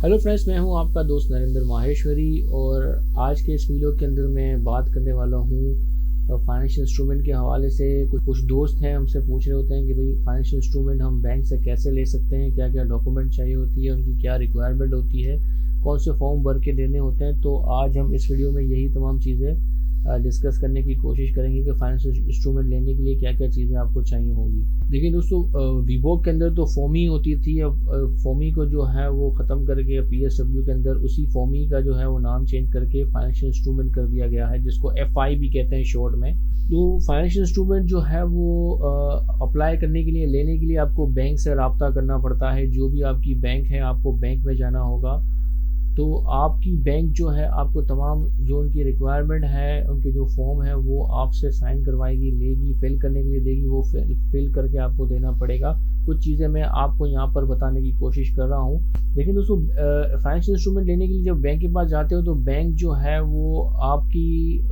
Hello friends, मैं हूं आपका दोस्त नरेंद्र माहेश्वरी और आज के इस वीडियो के अंदर मैं बात करने वाला हूं फाइनेंशियल इंस्ट्रूमेंट के हवाले से। कुछ दोस्त हैं हमसे पूछ रहे होते हैं कि भाई फाइनेंशियल इंस्ट्रूमेंट हम बैंक से कैसे ले सकते हैं, क्या क्या डॉक्यूमेंट चाहिए होती है, उनकी क्या रिक्वायरमेंट होती है, कौन से फॉर्म भर के देने होते हैं। तो आज हम इस वीडियो में यही तमाम चीज़ें डिस्कस करने की कोशिश करेंगे कि फाइनेंशियल इंस्ट्रूमेंट लेने के लिए क्या क्या चीज़ें आपको चाहिए होंगी। देखिए दोस्तों, वीबोक के अंदर तो फॉमी होती थी। अब फॉमी को जो है वो ख़त्म करके पीएसडब्ल्यू के अंदर उसी फॉमी का जो है वो नाम चेंज करके फाइनेंशियल इंस्ट्रूमेंट कर दिया गया है, जिसको एफआई भी कहते हैं शॉर्ट में। तो फाइनेंशियल इंस्ट्रूमेंट जो है वो अप्लाई करने के लिए, लेने के लिए आपको बैंक से रब्ता करना पड़ता है। जो भी आपकी बैंक है, आपको बैंक में जाना होगा। तो आपकी बैंक जो है आपको तमाम जो उनकी रिक्वायरमेंट है, उनके जो फॉर्म है वो आपसे साइन करवाएगी, लेगी, फिल करने के लिए देगी। वो फिल करके आपको देना पड़ेगा। कुछ चीज़ें मैं आपको यहाँ पर बताने की कोशिश कर रहा हूँ। लेकिन दोस्तों, फाइनेंशियल इंस्ट्रूमेंट लेने के लिए जब बैंक के पास जाते हो तो बैंक जो है वो आपकी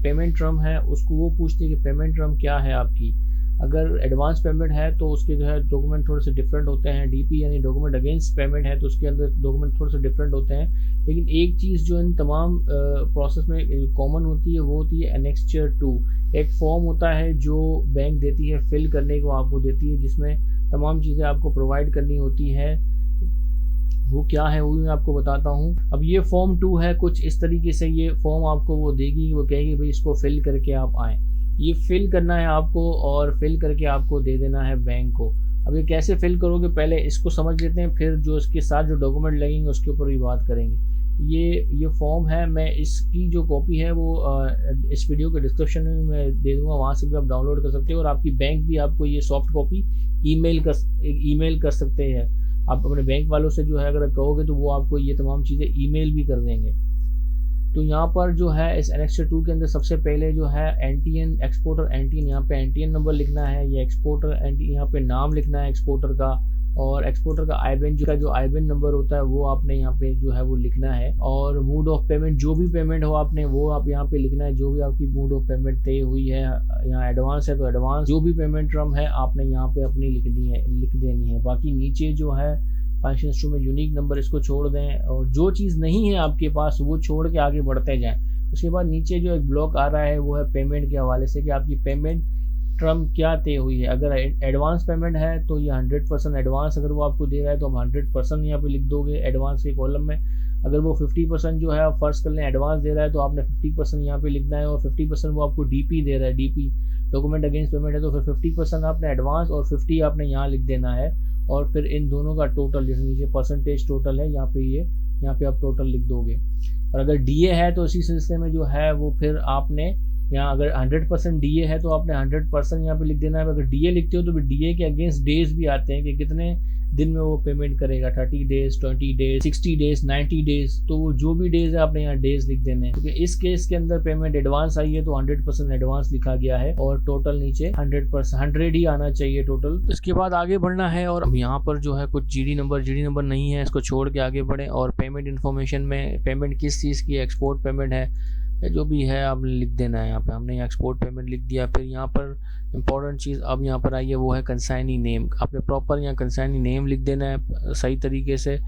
पेमेंट टर्म है, उसको वो पूछती है कि पेमेंट टर्म क्या है आपकी। अगर एडवांस पेमेंट है तो उसके जो है डॉक्यूमेंट थोड़े से डिफरेंट होते हैं। डीपी यानी डॉक्यूमेंट अगेंस्ट पेमेंट है तो उसके अंदर डॉक्यूमेंट थोड़े से डिफरेंट होते हैं। लेकिन एक चीज़ जो इन तमाम प्रोसेस में कॉमन होती है वो होती है एनेक्स्चर 2। एक फॉर्म होता है जो बैंक देती है, फिल करने को आपको देती है, जिसमें तमाम चीज़ें आपको प्रोवाइड करनी होती है। वो क्या है वो भी मैं आपको बताता हूँ। अब ये फॉर्म 2 है, कुछ इस तरीके से ये फॉर्म आपको वो देगी। वो कहेगी भाई इसको फिल करके आप आएँ। ये फिल करना है आपको और फिल करके आपको दे देना है बैंक को। अब ये कैसे फिल करोगे, पहले इसको समझ लेते हैं, फिर जो इसके साथ जो डॉक्यूमेंट लगेंगे उसके ऊपर भी बात करेंगे। ये फॉर्म है, मैं इसकी जो कॉपी है वो इस वीडियो के डिस्क्रिप्शन में मैं दे दूंगा, वहाँ से भी आप डाउनलोड कर सकते हो। और आपकी बैंक भी आपको ये सॉफ्ट कॉपी ईमेल कर सकते हैं। आप अपने बैंक वालों से जो है अगर कहोगे तो वो आपको ये तमाम चीज़ें ईमेल भी कर देंगे। तो यहाँ पर जो है इस एनेक्स्चर 2 के अंदर सबसे पहले जो है एनटीएन, एक्सपोर्टर एनटीएन, यहाँ पे एनटीएन नंबर लिखना है। ये एक्सपोर्टर एनटी, यहाँ पे नाम लिखना है एक्सपोर्टर का। और एक्सपोर्टर का आईबैन, जो आईबैन नंबर होता है वो आपने यहाँ पे जो है वो लिखना है। और मोड ऑफ पेमेंट, जो भी पेमेंट हो आपने वो आप यहाँ पे लिखना है। जो भी आपकी मोड ऑफ पेमेंट तय हुई है, यहाँ एडवांस है तो एडवांस, जो भी पेमेंट टर्म है आपने यहाँ पे अपनी लिख देनी है। बाकी नीचे जो है फाइनेंशियल इंस्ट्रूमेंट यूनिक नंबर, इसको छोड़ दें। और जो चीज़ नहीं है आपके पास वो छोड़ के आगे बढ़ते जाएं। उसके बाद नीचे जो एक ब्लॉक आ रहा है वो है पेमेंट के हवाले से, कि आपकी पेमेंट टर्म क्या तय हुई है। अगर एडवांस पेमेंट है तो ये 100% एडवांस अगर वो आपको दे रहा है तो हम 100% यहाँ पे लिख दोगे एडवांस के कॉलम में। अगर वो 50% जो है आप फर्स्ट कर लें एडवांस दे रहा है तो आपने 50% यहाँ पे लिखना है। और 50% वो आपको डीपी दे रहा है, डीपी डॉक्यूमेंट अगेंस्ट पेमेंट है, तो फिर 50% आपने एडवांस और 50 आपने यहाँ लिख देना है। और फिर इन दोनों का टोटल, जैसे नीचे परसेंटेज टोटल है यहाँ पे आप टोटल लिख दोगे। और अगर डीए है तो इसी सिलसिले में जो है वो फिर आपने यहाँ, अगर 100% डीए है तो आपने 100% यहाँ पे लिख देना है। अगर डीए लिखते हो तो फिर डीए के अगेंस्ट डेज भी आते हैं कि कितने दिन में वो पेमेंट करेगा, 30 डेज, 20 डेज, 60 डेज, 90 डेज। तो वो जो भी डेज है आपने यहाँ डेज लिख देने हैं, क्योंकि इस केस के अंदर पेमेंट एडवांस आई है तो 100% एडवांस लिखा गया है। और टोटल नीचे 100 ही आना चाहिए टोटल। इसके बाद आगे बढ़ना है और यहाँ पर जो है कुछ जीडी नंबर नहीं है, इसको छोड़ के आगे बढ़े। और पेमेंट इन्फॉर्मेशन में पेमेंट किस चीज़ की, एक्सपोर्ट पेमेंट है, जो भी है आपने लिख देना है। यहाँ पे हमने एक्सपोर्ट पेमेंट लिख दिया। फिर यहाँ पर इंपॉर्टेंट चीज़ अब यहाँ पर आई है वो है कंसाइनी नेम। आपने प्रॉपर यहाँ कंसाइनी नेम लिख देना है सही तरीके से।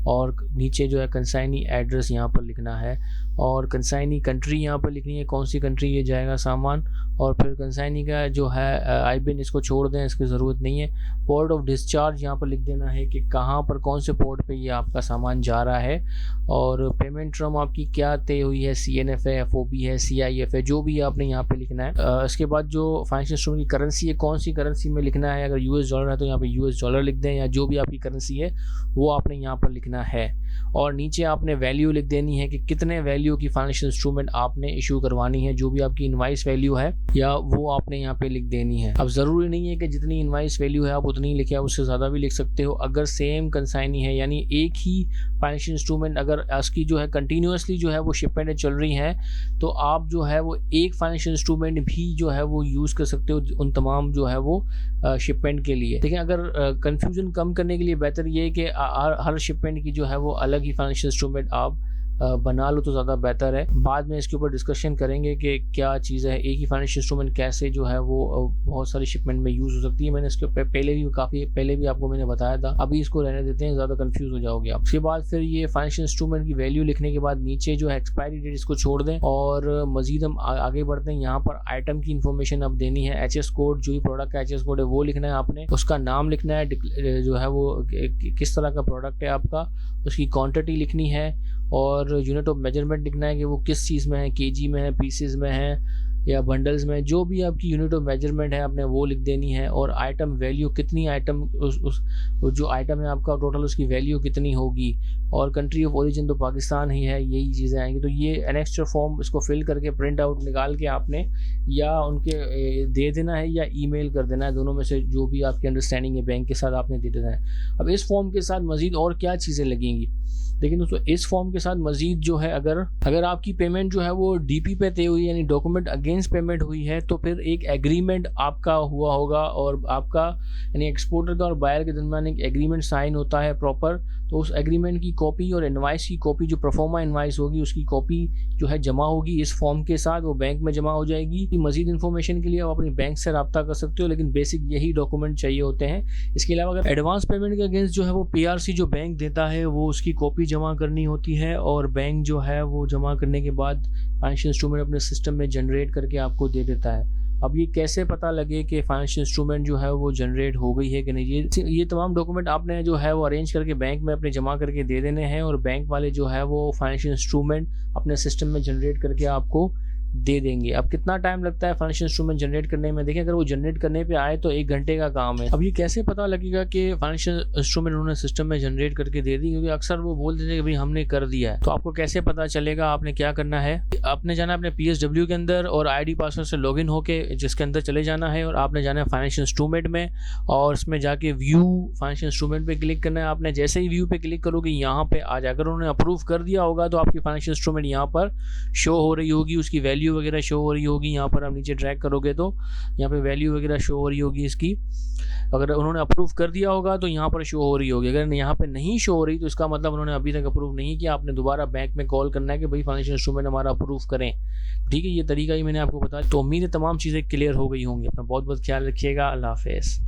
और नीचे जो है कंसाइनी एड्रेस यहाँ पर लिखना है। और कंसाइनी कंट्री यहाँ पर लिखनी है, कौन सी कंट्री ये जाएगा सामान। और फिर कंसाइनी का जो है आईबैन, इसको छोड़ दें, इसकी ज़रूरत नहीं है। पोर्ट ऑफ डिस्चार्ज यहाँ पर लिख देना है कि कहाँ पर, कौन से पोर्ट पे ये आपका सामान जा रहा है। और पेमेंट टर्म आपकी क्या तय हुई है, CNF है, FOB है, CIF है, जो भी आपने यहाँ पे लिखना है। इसके बाद जो फाइनेंशियल इंस्ट्रूमेंट की करेंसी है, कौन सी करेंसी में लिखना है। अगर US डॉलर है तो यहाँ पे US डॉलर लिख दें, या जो भी आपकी करेंसी है वो आपने यहाँ पर लिखना है। और नीचे आपने वैल्यू लिख देनी है कि कितने वैल्यू की फाइनेंशियल इंस्ट्रूमेंट आपने इशू करवानी है। जो भी आपकी इनवाइस वैल्यू है या वो आपने यहाँ पे लिख देनी है। अब ज़रूरी नहीं है कि जितनी इनवाइस वैल्यू है आप उतनी ही लिखे, आप उससे ज़्यादा भी लिख सकते हो। अगर सेम कंसाइनी है, यानी एक ही फाइनेंशियल इंस्ट्रूमेंट, अगर उसकी जो है कंटिन्यूसली जो है वो शिपमेंट चल रही है तो आप जो है वो एक फाइनेंशियल इंस्ट्रूमेंट भी जो है वो यूज़ कर सकते हो उन तमाम जो है वो शिपमेंट के लिए। लेकिन अगर कंफ्यूजन कम करने के लिए बेहतर ये है कि हर शिपमेंट की जो है वो अलग ही फाइनेंशियल इंस्ट्रूमेंट आप बना लो तो ज़्यादा बेहतर है। बाद में इसके ऊपर डिस्कशन करेंगे कि क्या चीज़ है, एक ही फाइनेंशियल इंस्ट्रूमेंट कैसे जो है वो बहुत सारी शिपमेंट में यूज़ हो सकती है। मैंने इसके काफ़ी पहले भी आपको मैंने बताया था, अभी इसको रहने देते हैं, ज़्यादा कंफ्यूज हो जाओगे आप। उसके बाद फिर ये फाइनेंशियल इंस्ट्रूमेंट की वैल्यू लिखने के बाद नीचे जो है एक्सपायरी डेट इसको छोड़ दें और मजीद हम आगे बढ़ते हैं। यहाँ पर आइटम की इन्फॉर्मेशन अब देनी है, एचएस कोड, जो भी प्रोडक्ट का एचएस कोड है वो लिखना है आपने, उसका नाम लिखना है, जो है वो किस तरह का प्रोडक्ट है आपका, उसकी क्वांटिटी लिखनी है और यूनिट ऑफ मेजरमेंट लिखना है कि वो किस चीज़ में है, केजी में है, पीसेस में है या बंडल्स में, जो भी आपकी यूनिट ऑफ मेजरमेंट है आपने वो लिख देनी है। और आइटम वैल्यू, कितनी आइटम उस जो आइटम है आपका टोटल उसकी वैल्यू कितनी होगी, और कंट्री ऑफ ओरिजिन तो पाकिस्तान ही है, यही चीज़ें आएंगी। तो ये एनेक्स्टर फॉर्म इसको फिल करके प्रिंट आउट निकाल के आपने या उनके दे देना है या ईमेल कर देना है, दोनों में से जो भी आपकी अंडरस्टैंडिंग है बैंक के साथ आपने दे देना है। अब इस फॉर्म के साथ मजीद और क्या चीज़ें लगेंगी, लेकिन दोस्तों इस फॉर्म के साथ मजीद जो है अगर आपकी पेमेंट जो है वो डीपी पे तय हुई यानी डॉक्यूमेंट अगेंस्ट पेमेंट हुई है तो फिर एक एग्रीमेंट आपका हुआ होगा और आपका यानी एक्सपोर्टर का और बायर के दरमियान एक एग्रीमेंट साइन होता है प्रॉपर। तो उस एग्रीमेंट की कॉपी और इनवाइस की कॉपी, जो प्रोफॉर्मा इनवाइस होगी उसकी कॉपी जो है जमा होगी इस फॉर्म के साथ, वो बैंक में जमा हो जाएगी। मजीद इन्फॉर्मेशन के लिए आप अपनी बैंक से रब्ता कर सकते हो, लेकिन बेसिक यही डॉक्यूमेंट चाहिए होते हैं। इसके अलावा अगर एडवांस पेमेंट के अगेंस्ट जो है वो पीआरसी जो बैंक देता है वो उसकी कॉपी जमा करनी होती है और बैंक जो है वो जमा करने के बाद फाइनेंशियल इंस्ट्रूमेंट अपने सिस्टम में जनरेट करके आपको दे देता है। अब ये कैसे पता लगे कि फाइनेंशियल इंस्ट्रूमेंट जो है वो जनरेट हो गई है कि नहीं, ये तमाम डॉक्यूमेंट आपने जो है वो अरेंज करके बैंक में अपने जमा करके दे देने हैं और बैंक वाले जो है वो फाइनेंशियल इंस्ट्रूमेंट अपने सिस्टम में जनरेट करके आपको दे देंगे। अब कितना टाइम लगता है फाइनेंशियल इंस्ट्रूमेंट जनरेट करने में, देखें अगर वो जनरेट करने पे आए तो 1 घंटे का काम है। अब ये कैसे पता लगेगा कि फाइनेंशियल इंस्ट्रूमेंट उन्होंने सिस्टम में जनरेट करके दे दी, क्योंकि अक्सर वो बोल देते हैं कि भाई हमने कर दिया है। तो आपको कैसे पता चलेगा, आपने क्या करना है, आपने जाना अपने PSW के अंदर और ID पासवर्ड से लॉगिन होके जिसके अंदर चले जाना है और आपने जाना है फाइनेंशियल इंस्ट्रूमेंट में और उसमें जाके व्यू फाइनेंशियल इंस्ट्रूमेंट पे क्लिक करना है आपने। जैसे ही व्यू पे क्लिक करोगे यहाँ पे आ जाकर उन्होंने अप्रूव कर दिया होगा तो आपकी फाइनेंशियल इंस्ट्रूमेंट यहाँ पर शो हो रही होगी, उसकी वैल्यू वगैरह शो हो रही होगी। यहाँ पर आप नीचे ड्रैग करोगे तो यहाँ पे वैल्यू वगैरह शो हो रही होगी इसकी। अगर उन्होंने अप्रूव कर दिया होगा तो यहाँ पर शो हो रही होगी, अगर यहाँ पे नहीं शो हो रही तो इसका मतलब उन्होंने अभी तक अप्रूव नहीं किया। आपने दोबारा बैंक में कॉल करना है कि भाई फाइनेंशियल इंस्ट्रूमेंट हमारा अप्रूव करें। ठीक है, ये तरीका ही मैंने आपको बताया। तो उम्मीद है तमाम चीज़ें क्लियर हो गई होंगी। अपना बहुत बहुत ख्याल रखिएगा। अल्लाह हाफिज़।